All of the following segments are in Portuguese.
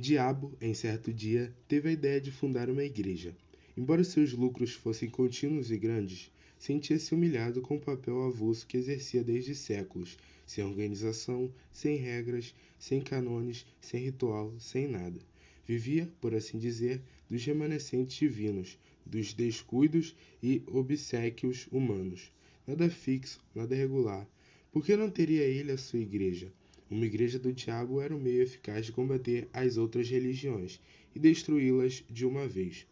Diabo, em certo dia, teve a ideia de fundar uma igreja. Embora seus lucros fossem contínuos e grandes, sentia-se humilhado com o papel avulso que exercia desde séculos, sem organização, sem regras, sem cânones, sem ritual, sem nada. Vivia, por assim dizer, dos remanescentes divinos, dos descuidos e obséquios humanos. Nada fixo, nada regular. Por que não teria ele a sua igreja? Uma igreja do diabo era um meio eficaz de combater as outras religiões e destruí-las de uma vez.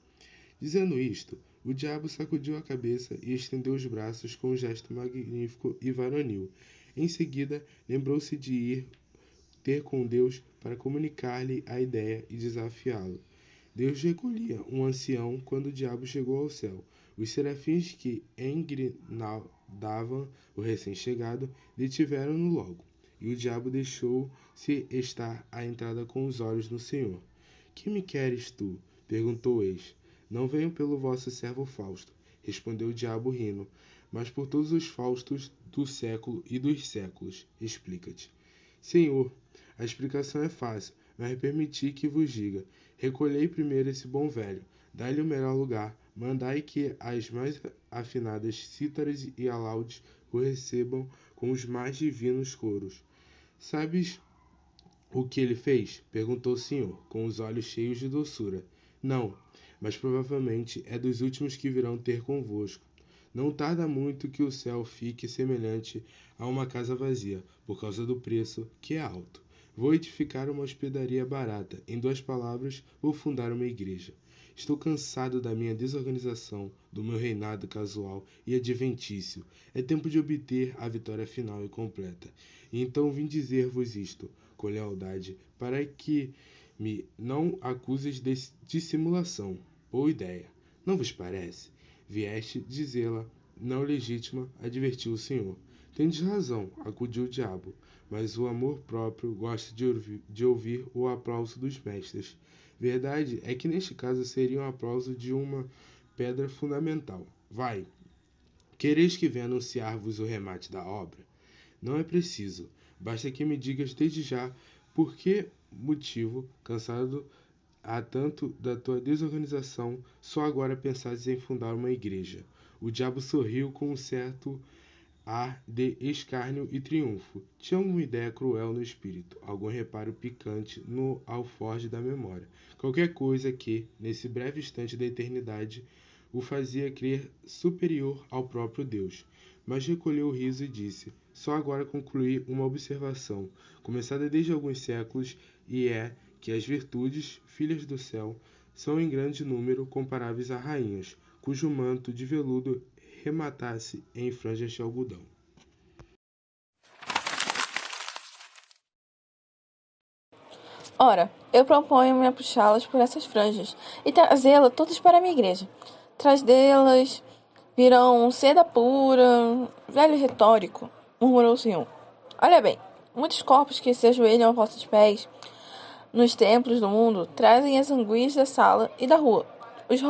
Dizendo isto, o diabo sacudiu a cabeça e estendeu os braços com um gesto magnífico e varonil. Em seguida, lembrou-se de ir ter com Deus para comunicar-lhe a ideia e desafiá-lo. Deus recolhia um ancião quando o diabo chegou ao céu. Os serafins que engrinaldavam o recém-chegado detiveram-no logo, e o diabo deixou-se estar à entrada com os olhos no Senhor. Que me queres tu? Perguntou eis. Não venho pelo vosso servo Fausto, respondeu o diabo rindo, mas por todos os Faustos do século e dos séculos. Explica-te. Senhor, a explicação é fácil, mas permiti que vos diga. Recolhei primeiro esse bom velho, dai-lhe o melhor lugar, mandai que as mais afinadas cítaras e alaudes o recebam com os mais divinos coros. Sabes o que ele fez? Perguntou o Senhor, com os olhos cheios de doçura. Não, mas provavelmente é dos últimos que virão ter convosco. Não tarda muito que o céu fique semelhante a uma casa vazia, por causa do preço, que é alto. Vou edificar uma hospedaria barata. Em 2 palavras, vou fundar uma igreja. Estou cansado da minha desorganização, do meu reinado casual e adventício. É tempo de obter a vitória final e completa. E então vim dizer-vos isto, com lealdade, para que me não acuses de dissimulação. Boa ideia. Não vos parece? Vieste dizê-la, não legítima, advertiu o Senhor. Tendes razão, acudiu o diabo, mas o amor próprio gosta de ouvir o aplauso dos mestres. Verdade é que neste caso seria um aplauso de uma pedra fundamental. Vai, quereis que venha anunciar-vos o remate da obra? Não é preciso, basta que me digas desde já por que motivo, cansado há tanto da tua desorganização, só agora pensaste em fundar uma igreja. O diabo sorriu com um certo ar de escárnio e triunfo. Tinha alguma ideia cruel no espírito, algum reparo picante no alforje da memória. Qualquer coisa que, nesse breve instante da eternidade, o fazia crer superior ao próprio Deus. Mas recolheu o riso e disse, só agora concluí uma observação, começada desde alguns séculos, e é que as virtudes, filhas do céu, são em grande número comparáveis a rainhas, cujo manto de veludo rematasse em franjas de algodão. Ora, eu proponho-me a puxá-las por essas franjas e trazê-las todas para a minha igreja. Trás delas virão seda pura, velho retórico, murmurou o Senhor. Olha bem, muitos corpos que se ajoelham a vossos pés nos templos do mundo trazem as anguias da sala e da rua. Os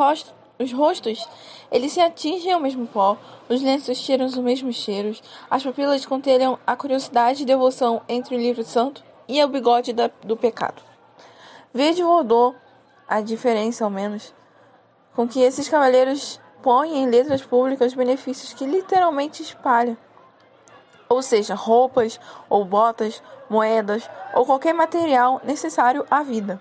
rostos, eles se atingem ao mesmo pó, os lenços cheiram os mesmos cheiros, as pupilas contelham a curiosidade e devoção entre o livro santo e o bigode do pecado. Vede o odor, a diferença ao menos, com que esses cavalheiros põem em letras públicas benefícios que literalmente espalham. Ou seja, roupas, ou botas, moedas, ou qualquer material necessário à vida.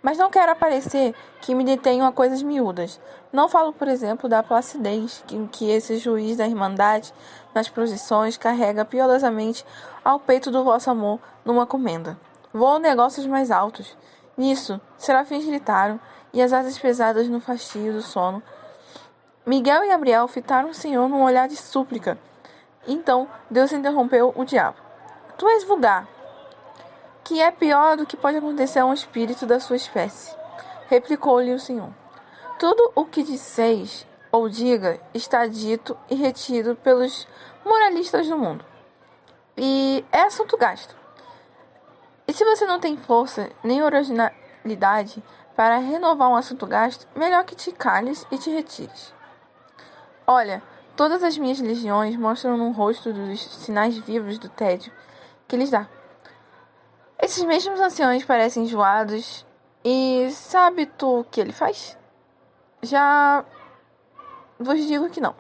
Mas não quero parecer que me detenho a coisas miúdas. Não falo, por exemplo, da placidez que esse juiz da Irmandade, nas procissões, carrega piedosamente ao peito do vosso amor numa comenda. Vou a negócios mais altos. Nisso, serafins gritaram, e as asas pesadas no fastio do sono. Miguel e Gabriel fitaram o Senhor num olhar de súplica. Então, Deus interrompeu o diabo. Tu és vulgar, que é pior do que pode acontecer a um espírito da sua espécie. Replicou-lhe o Senhor. Tudo o que disseis ou diga está dito e retido pelos moralistas do mundo. E é assunto gasto. E se você não tem força nem originalidade para renovar um assunto gasto, melhor que te cales e te retires. Olha, todas as minhas legiões mostram no rosto dos sinais vivos do tédio que lhes dá. Esses mesmos anciões parecem enjoados E sabe tu o que ele faz? Já vos digo que não.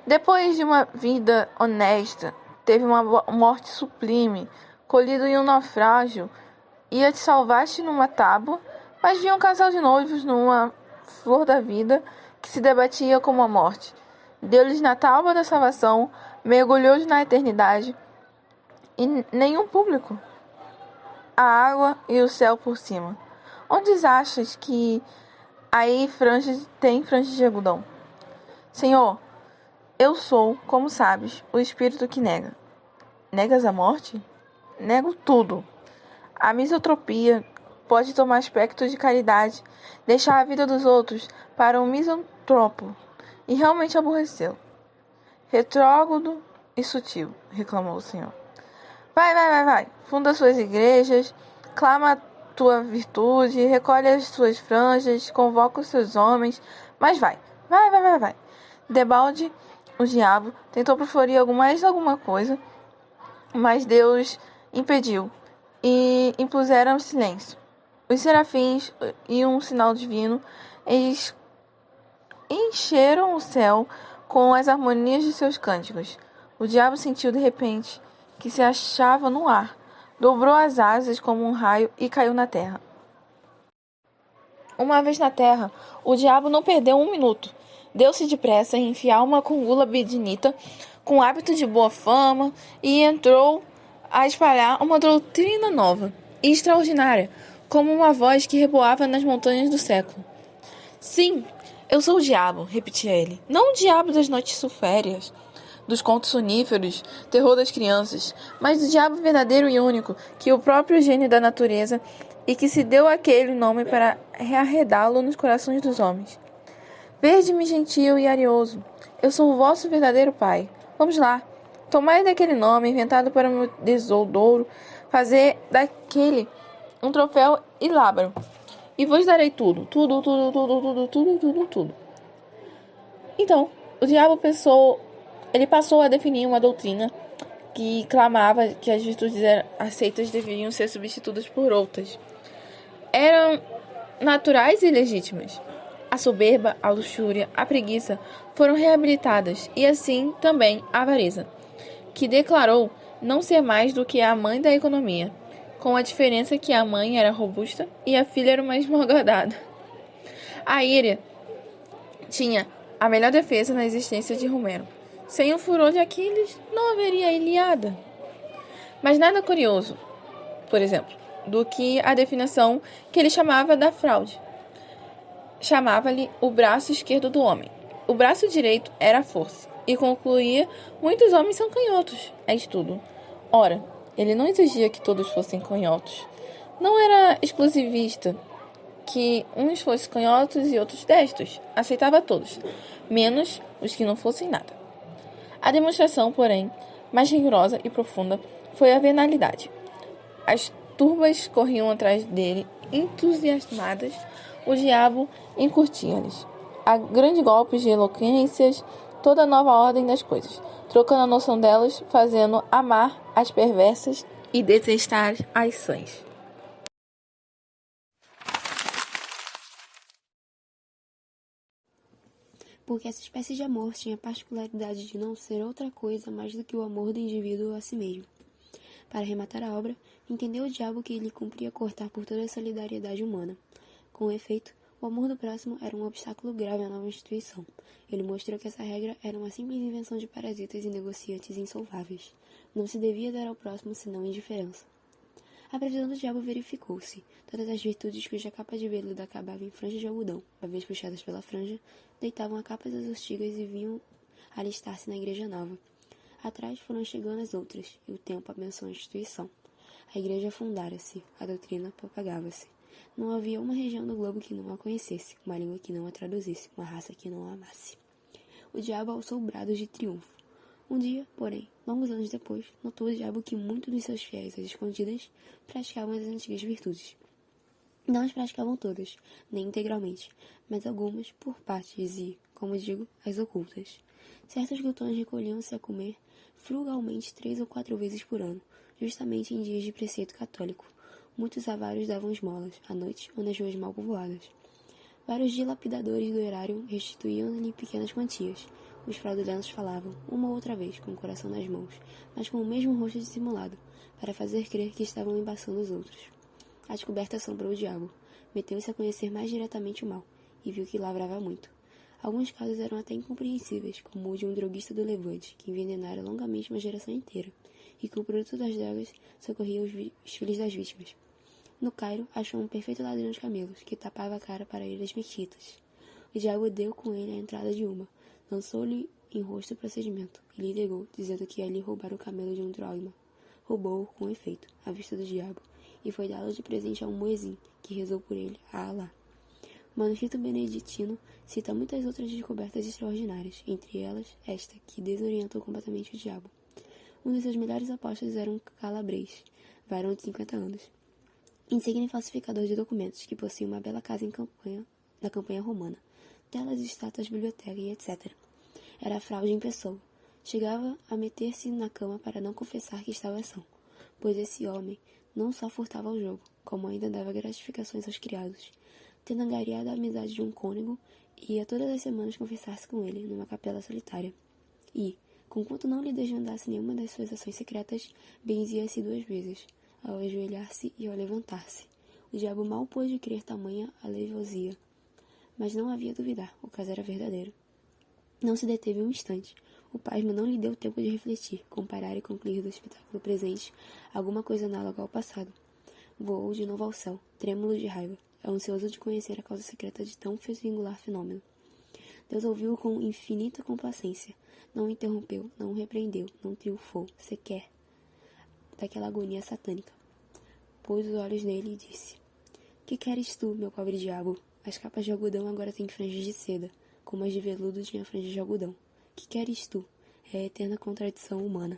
Depois de uma vida honesta, teve uma morte sublime, colhido em um naufrágio, ia te salvar-te numa tábua, mas via um casal de noivos numa flor da vida que se debatia com a morte. Deu-lhes na tábua da salvação, mergulhou-os na eternidade, e nenhum público. A água e o céu por cima. Onde achas que aí tem franjas de algodão? Senhor, eu sou, como sabes, o espírito que nega. Negas a morte? Nego tudo. A misantropia pode tomar aspecto de caridade, deixar a vida dos outros para um misantropo e realmente aborrecê-lo. Retrógrado e sutil, reclamou o Senhor. Vai. Funda suas igrejas, clama a tua virtude, recolhe as suas franjas, convoca os seus homens, mas vai. Debalde, o diabo, tentou proferir mais alguma coisa, mas Deus impediu e impuseram silêncio. Os serafins e um sinal divino encheram o céu com as harmonias de seus cânticos. O diabo sentiu de repente que se achava no ar, dobrou as asas como um raio e caiu na terra. Uma vez na terra, o diabo não perdeu um minuto. Deu-se depressa em enfiar uma congula bedinita com hábito de boa fama e entrou a espalhar uma doutrina nova e extraordinária, como uma voz que reboava nas montanhas do século. Sim, eu sou o diabo, repetia ele. Não o diabo das noites sulféreas, dos contos soníferos, terror das crianças, mas o diabo verdadeiro e único, que é o próprio gênio da natureza e que se deu aquele nome para arredá-lo nos corações dos homens. Vede-me gentil e arioso, eu sou o vosso verdadeiro pai. Vamos lá, tomai daquele nome inventado para o meu desodouro, fazer daquele um troféu ilábaro, e vos darei tudo. Então, o diabo passou a definir uma doutrina que clamava que as virtudes aceitas deveriam ser substituídas por outras. Eram naturais e legítimas. A soberba, a luxúria, a preguiça foram reabilitadas, e assim também a avareza, que declarou não ser mais do que a mãe da economia, com a diferença que a mãe era robusta e a filha era uma esmogadada. A ira tinha a melhor defesa na existência de Romero. Sem o furor de Aquiles, não haveria Ilíada. Mas nada curioso, por exemplo, do que a definição que ele chamava da fraude. Chamava-lhe o braço esquerdo do homem. O braço direito era a força, e concluía: muitos homens são canhotos, é tudo. Ora, ele não exigia que todos fossem canhotos. Não era exclusivista, que uns fossem canhotos e outros destros. Aceitava todos, menos os que não fossem nada. A demonstração, porém, mais rigorosa e profunda foi a venalidade. As turbas corriam atrás dele, entusiasmadas. O diabo encurtia-lhes, a grandes golpes de eloquências, toda a nova ordem das coisas, trocando a noção delas, fazendo amar as perversas e detestar as sãs. Porque essa espécie de amor tinha a particularidade de não ser outra coisa mais do que o amor do indivíduo a si mesmo. Para arrematar a obra, entendeu o diabo que lhe cumpria cortar por toda a solidariedade humana. Com efeito, o amor do próximo era um obstáculo grave à nova instituição. Ele mostrou que essa regra era uma simples invenção de parasitas e negociantes insolváveis. Não se devia dar ao próximo senão indiferença. A previsão do diabo verificou-se. Todas as virtudes cuja capa de veludo acabava em franjas de algodão, uma vez puxadas pela franja, deitavam a capas exaustivas e vinham alistar-se na igreja nova. Atrás foram chegando as outras, e o tempo abençoou a instituição. A igreja fundara-se, a doutrina propagava-se. Não havia uma região do globo que não a conhecesse, uma língua que não a traduzisse, uma raça que não a amasse. O diabo alçou brados de triunfo. Um dia, porém, longos anos depois, notou o diabo que muitos dos seus fiéis, às escondidas, praticavam as antigas virtudes. Não as praticavam todas, nem integralmente, mas algumas por partes e, como digo, as ocultas. Certos glutões recolhiam-se a comer frugalmente 3 ou 4 vezes por ano, justamente em dias de preceito católico, Muitos avaros davam esmolas, à noite ou nas ruas mal povoadas. Vários dilapidadores do erário restituíam-lhe pequenas quantias. Os fraudulentos falavam, uma ou outra vez, com o coração nas mãos, mas com o mesmo rosto dissimulado, para fazer crer que estavam embaçando os outros. A descoberta assombrou o diabo. Meteu-se a conhecer mais diretamente o mal, e viu que lavrava muito. Alguns casos eram até incompreensíveis, como o de um droguista do Levante, que envenenara longamente uma geração inteira, e que o produto das drogas socorria os filhos das vítimas. No Cairo, achou um perfeito ladrão de camelos, que tapava a cara para ir às mesquitas. O diabo deu com ele a entrada de uma, lançou-lhe em rosto o procedimento, e lhe negou, dizendo que ia lhe roubar o camelo de um drogma. Roubou-o, com efeito, à vista do diabo, e foi dá-lo de presente a um muezim, que rezou por ele, a Alá. O manuscrito beneditino cita muitas outras descobertas extraordinárias, entre elas esta, que desorientou completamente o diabo. Um de seus melhores apóstolos era um calabrês, varão de 50 anos, insigne falsificador de documentos, que possuía uma bela casa na campanha romana, telas, estátuas, biblioteca e etc. Era fraude em pessoa. Chegava a meter-se na cama para não confessar que estava são, pois esse homem não só furtava ao jogo, como ainda dava gratificações aos criados. Tendo angariado a amizade de um cônego, ia todas as semanas confessar-se com ele, numa capela solitária. E, conquanto não lhe desvendasse nenhuma das suas ações secretas, benzia-se 2 vezes, ao ajoelhar-se e ao levantar-se. O diabo mal pôde crer tamanha aleivosia, mas não havia duvidar, o caso era verdadeiro. Não se deteve um instante. O pasmo não lhe deu tempo de refletir, comparar e concluir do espetáculo presente alguma coisa análoga ao passado. Voou de novo ao céu, trêmulo de raiva, ansioso de conhecer a causa secreta de tão singular fenômeno. Deus ouviu-o com infinita complacência. Não o interrompeu, não o repreendeu, não triunfou, sequer, daquela agonia satânica. Pôs os olhos nele e disse: Que queres tu, meu pobre diabo? As capas de algodão agora têm franjas de seda, como as de veludo tinha franjas de algodão. Que queres tu? É a eterna contradição humana.